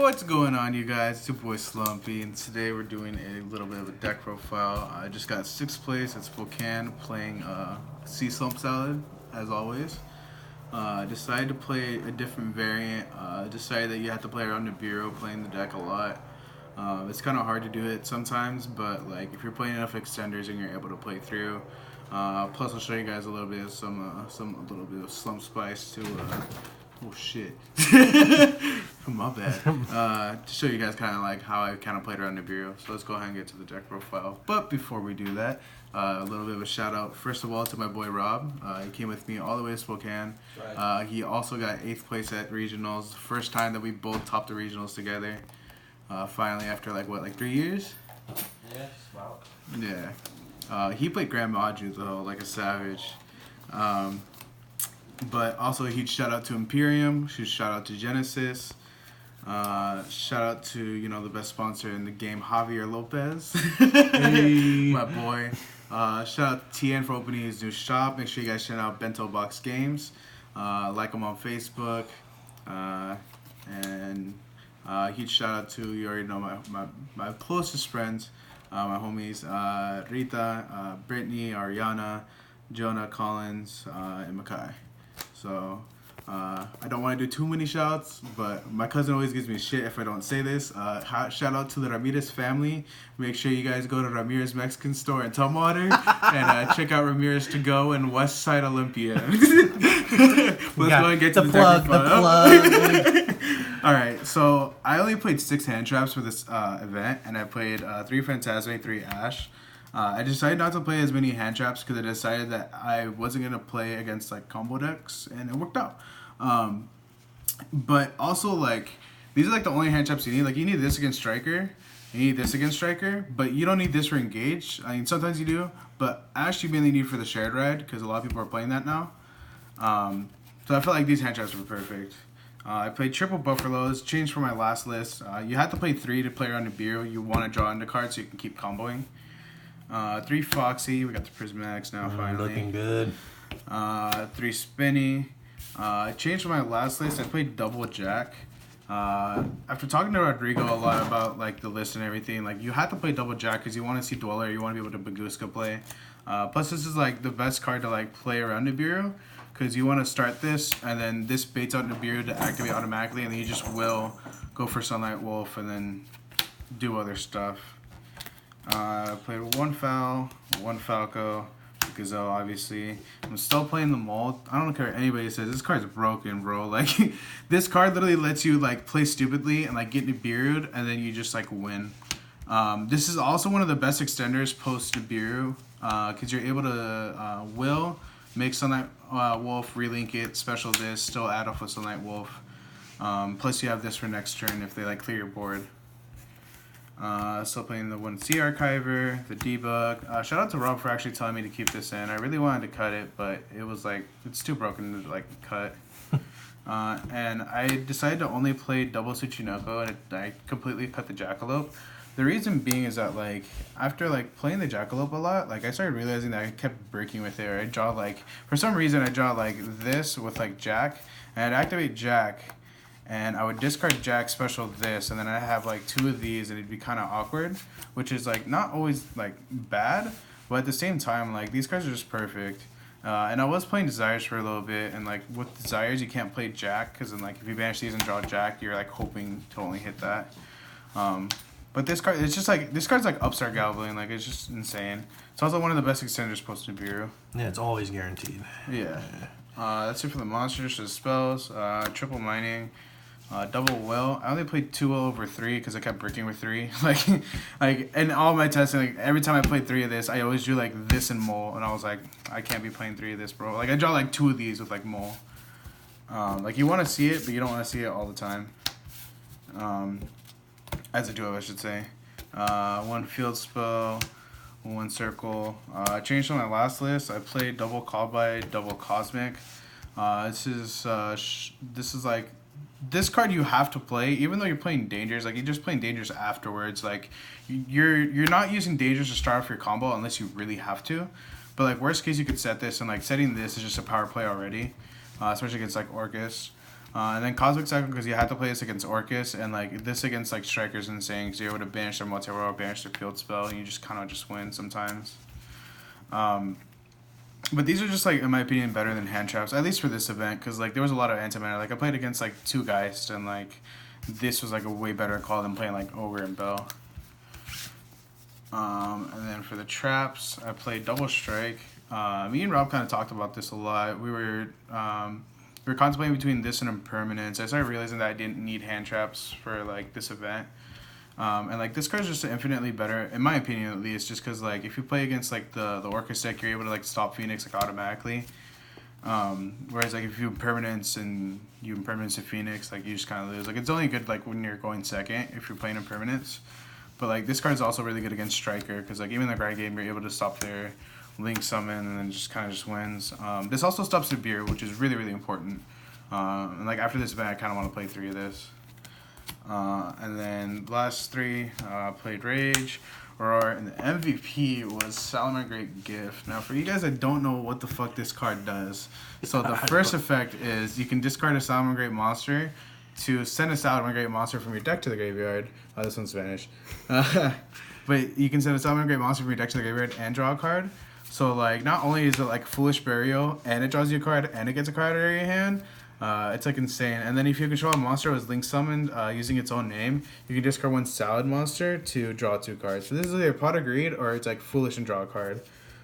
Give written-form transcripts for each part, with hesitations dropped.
What's going on, you guys? It's your boy Slumpy, and today we're doing a little bit of a deck profile. I just got 6th place at Spokane playing Sea Slump Salad, as always. Decided to play a different variant. Decided that you have to play around the bureau, playing the deck a lot. It's kind of hard to do it sometimes, but like if you're playing enough extenders and you're able to play through. Plus, I'll show you guys a little bit of a little bit of slump spice to. Oh shit. My bad. To show you guys kind of like how I kind of played around the bureau. So let's go ahead and get to the deck profile. But before we do that, a little bit of a shout out first of all to my boy Rob. He came with me all the way to Spokane. Right. He also got 8th place at regionals. First time that we both topped the regionals together. Finally, after like 3 years? Yeah, wow. Yeah. He played Grand Maju though, like a savage. But also a huge shout out to Imperium, huge shout out to Genesis, shout out to, the best sponsor in the game, Javier Lopez, hey. My boy. Shout out to TN for opening his new shop. Make sure you guys check out Bento Box Games. Like him on Facebook. And huge shout out to, you already know, my closest friends, my homies, Rita, Brittany, Ariana, Jonah, Collins, and Makai. So, I don't want to do too many shouts, but my cousin always gives me shit if I don't say this. Shout out to the Ramírez family. Make sure you guys go to Ramírez Mexican store in Tumwater and check out Ramírez to go in West Side Olympia. Let's go and get to the plug. All right, so I only played 6 hand traps for this event, and I played 3 Phantasme, 3 Ash. I decided not to play as many hand traps because I decided that I wasn't going to play against like combo decks, and it worked out. But also, like, these are like the only hand traps you need. Like, you need this against Striker, you need this against Striker, but you don't need this for Engage. I mean, sometimes you do, but Ash you mainly need for the shared ride because a lot of people are playing that now. So I felt like these hand traps were perfect. I played triple Buffaloes, changed from my last list. You had to play 3 to play around the bureau. You want to draw into cards so you can keep comboing. 3 Foxy, we got the Prismatics now finally. Looking good. 3 Spinny. I changed from my last list. I played double Jack. After talking to Rodrigo a lot about like the list and everything, like you have to play double Jack because you want to see Dweller, you want to be able to Baguska play. Plus, this is like the best card to like play around the bureau because you want to start this and then this baits out the bureau to activate automatically, and then you just will go for Sunlight Wolf and then do other stuff. I played 1 Foul, 1 Falco, Gazelle, obviously. I'm still playing the Mold. I don't care what anybody says. This card's broken, bro. Like, this card literally lets you, like, play stupidly and, like, get Nibiru'd, and then you just, like, win. This is also one of the best extenders post-Nibiru, because you're able to will, make Sunlight Wolf, relink it, special this, still add off with Sunlight Wolf. Plus, you have this for next turn if they, like, clear your board. Still playing the 1 Sea Archiver, the Debug. Shout out to Rob for actually telling me to keep this in. I really wanted to cut it, but it was like, it's too broken to like cut. And I decided to only play double Tsuchinoko, and I completely cut the Jackalope. The reason being is that like, after like playing the Jackalope a lot, like I started realizing that I kept breaking with it. Or I draw like, for some reason I draw like this with like Jack, and I'd activate Jack, and I would discard Jack, special this, and then I'd have like 2 of these, and it'd be kind of awkward, which is like not always like bad, but at the same time, like these cards are just perfect. And I was playing Desires for a little bit, and like with Desires, you can't play Jack, because then like if you banish these and draw Jack, you're like hoping to only hit that. But this card, it's just like, this card's like Upstart Goblin, like it's just insane. It's also one of the best extenders post-Nibiru. Yeah, it's always guaranteed. Yeah. That's it for the monsters. So the spells, triple mining. Double will. I only played 2 will over 3 because I kept breaking with 3. like in all my testing, like every time I played 3 of this, I always drew like this and mole, and I was like, I can't be playing 3 of this, bro. Like I draw like 2 of these with like mole. Like you want to see it, but you don't want to see it all the time. As a duo, I should say. 1 field spell, 1 circle. I changed on my last list. I played double Call by, double Cosmic. This is like. This card you have to play, even though you're playing Dangers. Like, you're just playing Dangers afterwards. Like, you're not using Dangers to start off your combo unless you really have to. But, like, worst case, you could set this, and, like, setting this is just a power play already. Especially against, like, Orcus. And then Cosmic Cycle because you have to play this against Orcus, and like this against like Strikers and insane because you're able to banish their multi-roll, banish their field spell, and you just kind of just win sometimes. But these are just like, in my opinion, better than hand traps, at least for this event, because like there was a lot of anti-mana. Like I played against like 2 Geist, and like this was like a way better call than playing like Ogre and Bell. And then for the traps, I played Double Strike. Me and Rob kind of talked about this a lot. We were contemplating between this and Impermanence. I started realizing that I didn't need hand traps for like this event. And like this card's just infinitely better, in my opinion at least, just because like if you play against like the Orcus deck, you're able to like stop Phoenix like automatically. Whereas like if you Impermanence and you Impermanence to Phoenix, like you just kind of lose. Like it's only good like when you're going second if you're playing Impermanence. But like this card's also really good against Striker because like even in the grind game you're able to stop their Link Summon and then just kind of just wins. This also stops the beer, which is really really important. And like after this event, I kind of want to play 3 of this. And then last 3, played Rage, Aurora, and the MVP was Salamangreat Gift. Now, for you guys that don't know what the fuck this card does, so the first effect is you can discard a Salamangreat monster to send a Salamangreat monster from your deck to the graveyard. Oh, this one's Spanish. But you can send a Salamangreat monster from your deck to the graveyard and draw a card. So, like, not only is it, like, Foolish Burial, and it draws you a card, and it gets a card out of your hand, it's like insane. And then if you control a monster with Link Summoned using its own name, you can discard 1 Salad monster to draw 2 cards. So this is either Pot of Greed or it's like Foolish and draw a card.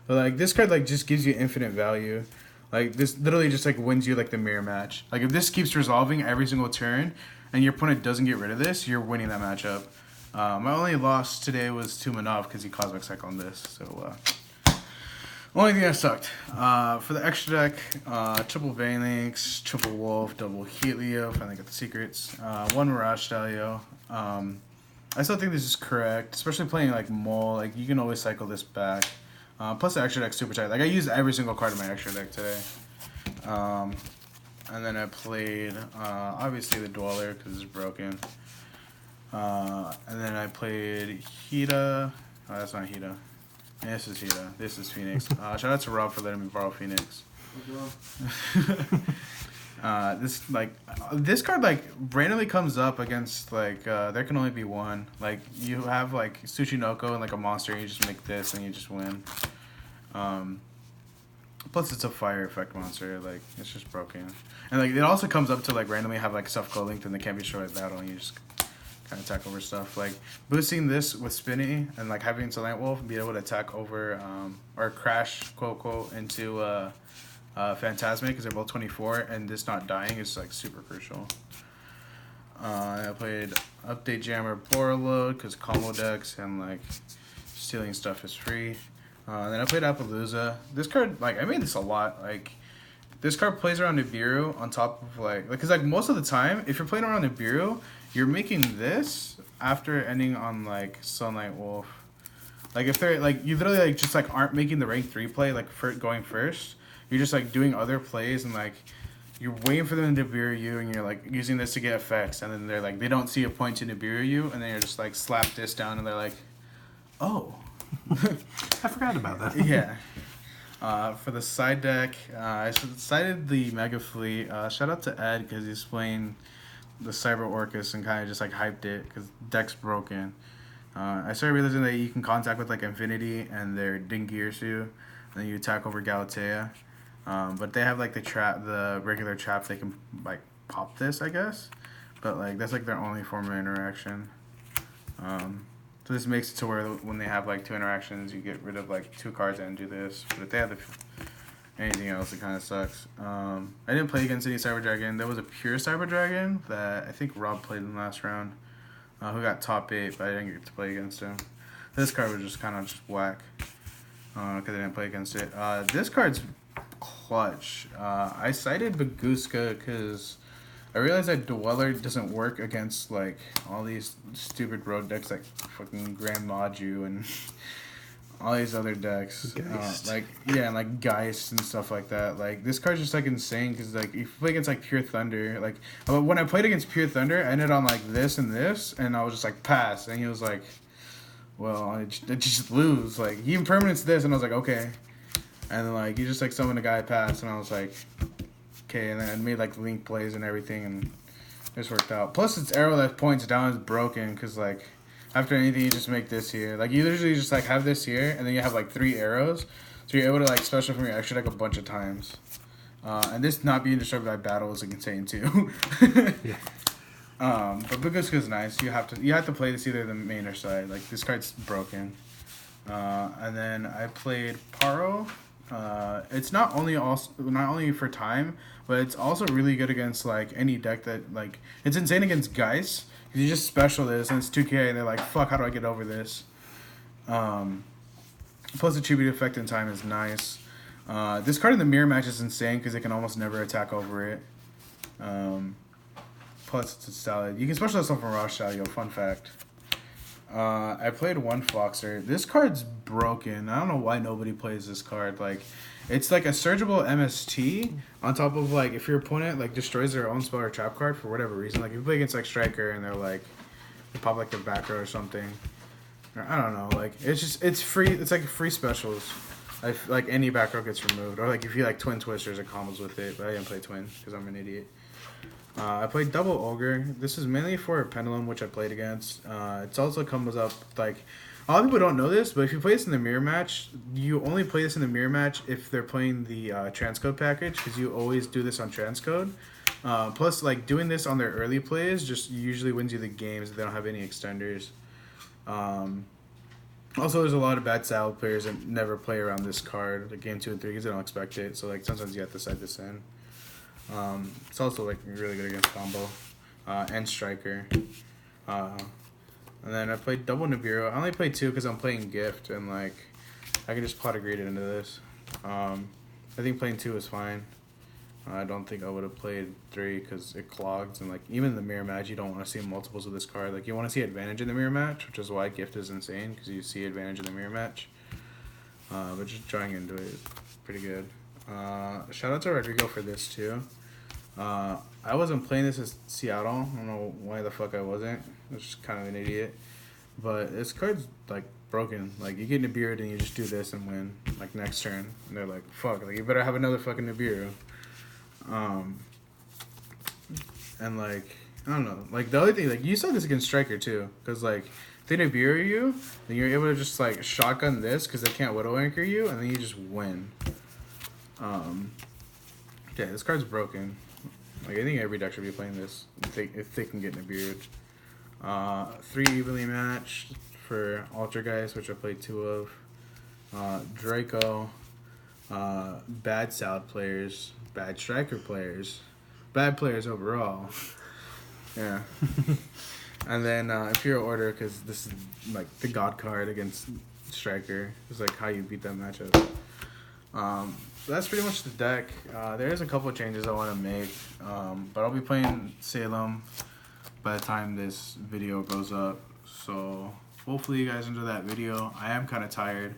But like this card like just gives you infinite value. Like this literally just like wins you like the mirror match. Like if this keeps resolving every single turn and your opponent doesn't get rid of this, you're winning that matchup. My only loss today was to Manov because he Cosmic Cycle on this. So only thing that sucked. For the extra deck, triple Phalanx, triple Wolf, double Helio, finally got the secrets. 1 Mirage Stalio. I still think this is correct, especially playing like Mole. Like you can always cycle this back. Plus the extra deck's super tight. Like I used every single card in my extra deck today. And then I played obviously the Dweller because it's broken. And then I played Hida. Oh, that's not Hida. This is Hida. This is Phoenix. Shout out to Rob for letting me borrow Phoenix. This card like randomly comes up against like there can only be one. Like you have like Tsuchinoko and like a monster, and you just make this and you just win. Plus it's a fire effect monster. Like it's just broken. And like it also comes up to like randomly have like stuff go linked and they can't be destroyed at battle, and you just kind of attack over stuff. Like boosting this with Spinny and like having Silent Wolf and be able to attack over or crash quote quote into Phantasmic because they're both 24 and this not dying is like super crucial. I played Update Jammer Borload because combo decks and like stealing stuff is free. Then I played Appaloosa. This card, like I made this a lot. Like this card plays around Nibiru on top of like because like most of the time if you're playing around Nibiru, you're making this after ending on like Sunlight Wolf. Like if they're like you literally like just like aren't making the rank 3 play like for going first. You're just like doing other plays and like you're waiting for them to Nibiru you and you're like using this to get effects and then they're like they don't see a point to Nibiru you and then you're just like slap this down and they're like, oh. I forgot about that. Yeah. For the side deck, I cited the Mega Fleet. Shout out to Ed because he's playing the Cyber Orcus and kind of just like hyped it because deck's broken. I started realizing that you can contact with like Infinity and their Dingirsu, and then you attack over Galatea. But they have like the regular trap. They can like pop this, I guess. But like that's like their only form of interaction. So this makes it to where when they have like 2 interactions, you get rid of like 2 cards and do this. But if they have anything else, it kind of sucks. I didn't play against any Cyber Dragon. There was a pure Cyber Dragon that I think Rob played in the last round, who got top 8, but I didn't get to play against him. This card was just kind of just whack because I didn't play against it. This card's clutch. I cited Baguska because I realized that Dweller doesn't work against like all these stupid road decks like fucking Grand Maju and all these other decks. And like Geist and stuff like that. Like this card's just like insane because like if you play against like Pure Thunder, like when I played against Pure Thunder, I ended on like this and this, and I was just like pass, and he was like, well, I just lose. Like he impermanents this, and I was like okay, and then like he just like summoned a guy pass, and I was like, 2K, and then I made like link plays and everything, and this worked out. Plus, its arrow that points down is broken because like after anything, you just make this here. Like you literally just like have this here, and then you have like 3 arrows, so you're able to like special from your extra deck a bunch of times. And this not being destroyed by battle is like insane too. Yeah. But Buguska's nice. You have to play this either the main or side. Like this card's broken. And then I played Paro. It's not only for time, but it's also really good against like any deck that like it's insane against Geist. Cause you just special this and it's 2K and they're like, fuck, how do I get over this? Plus the tribute effect in time is nice. This card in the mirror match is insane because it can almost never attack over it. Plus it's solid. You can special this one from Rosh Shalio, fun fact. I played one Foxer. This card's broken. I don't know why nobody plays this card. Like, it's like a surgible MST on top of like if your opponent like destroys their own spell or trap card for whatever reason. Like if you play against like Striker and they're like they pop like their back row or something. Or, I don't know. Like it's free. It's like free specials. Like any back row gets removed. Or like if you like Twin Twisters or combos with it. But I didn't play Twin because I'm an idiot. I played Double Ogre. This is mainly for Pendulum, which I played against. It also comes up, like, a lot of people don't know this, but if you play this in the mirror match, you only play this in the mirror match if they're playing the transcode package, because you always do this on transcode. Plus, like, doing this on their early plays just usually wins you the games if they don't have any extenders. Also, there's a lot of bad style players that never play around this card, like game 2 and 3, because they don't expect it, so, like, sometimes you have to side this in. It's also like really good against combo and Striker. And then I played double Nibiru. I only played 2 because I'm playing Gift and like I can just pot a greed into this. I think playing 2 is fine. I don't think I would have played 3 because it clogs and like even in the mirror match you don't want to see multiples of this card. Like you want to see advantage in the mirror match, which is why Gift is insane because you see advantage in the mirror match. But just drawing into it is pretty good. Shout out to Rodrigo for this too. I wasn't playing this as Seattle. I don't know why the fuck I wasn't. I was just kind of an idiot. But this card's like broken. Like you get Nibiru and you just do this and win like next turn. And they're like, fuck, like you better have another fucking Nibiru. And like I don't know. Like the other thing, like you saw this against Striker too, because like if they Nibiru you, then you're able to just like shotgun this because they can't Widow Anchor you, and then you just win. Yeah, this card's broken. Like I think every deck should be playing this if they can get Nibiru. 3 evenly matched for Altergeist, which I played 2 of. Draco. Bad Salad players. Bad Striker players. Bad players overall. Yeah. And then Imperial Order, because this is like the God card against Striker. It's like how you beat that matchup. That's pretty much the deck. There is a couple of changes I want to make, but I'll be playing Salem by the time this video goes up. So hopefully you guys enjoy that video. I am kind of tired.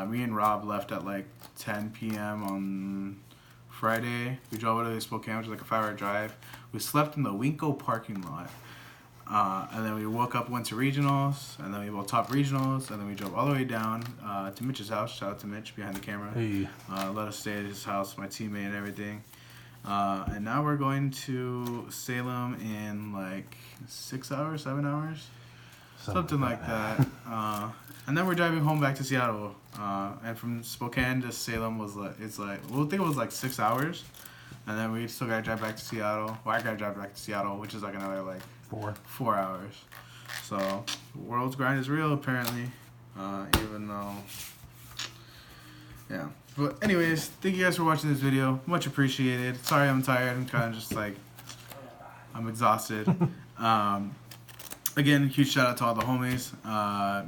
Me and Rob left at like 10 p.m. on Friday. We drove over to Spokane, which is like a 5-hour drive. We slept in the Winco parking lot. And then we woke up, went to regionals, and then we went top regionals, and then we drove all the way down to Mitch's house. Shout out to Mitch behind the camera. Hey. Let us stay at his house, my teammate and everything. And now we're going to Salem in like 6 hours, 7 hours, something like that. And then we're driving home back to Seattle. And from Spokane to Salem was like we'll think it was like 6 hours, and then we still gotta drive back to Seattle. Well, I gotta drive back to Seattle, which is like another like 4 hours. So world's grind is real apparently, even though yeah. But anyways, thank you guys for watching this video. Much appreciated. Sorry I'm tired. I'm kind of just like I'm exhausted. Again, huge shout out to all the homies.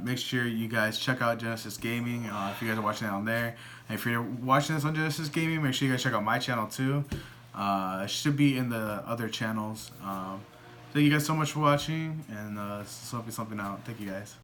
Make sure you guys check out Genesis Gaming if you guys are watching it on there. And if you're watching this on Genesis Gaming, make sure you guys check out my channel too. It should be in the other channels. Thank you guys so much for watching, and this will be something out. Thank you guys.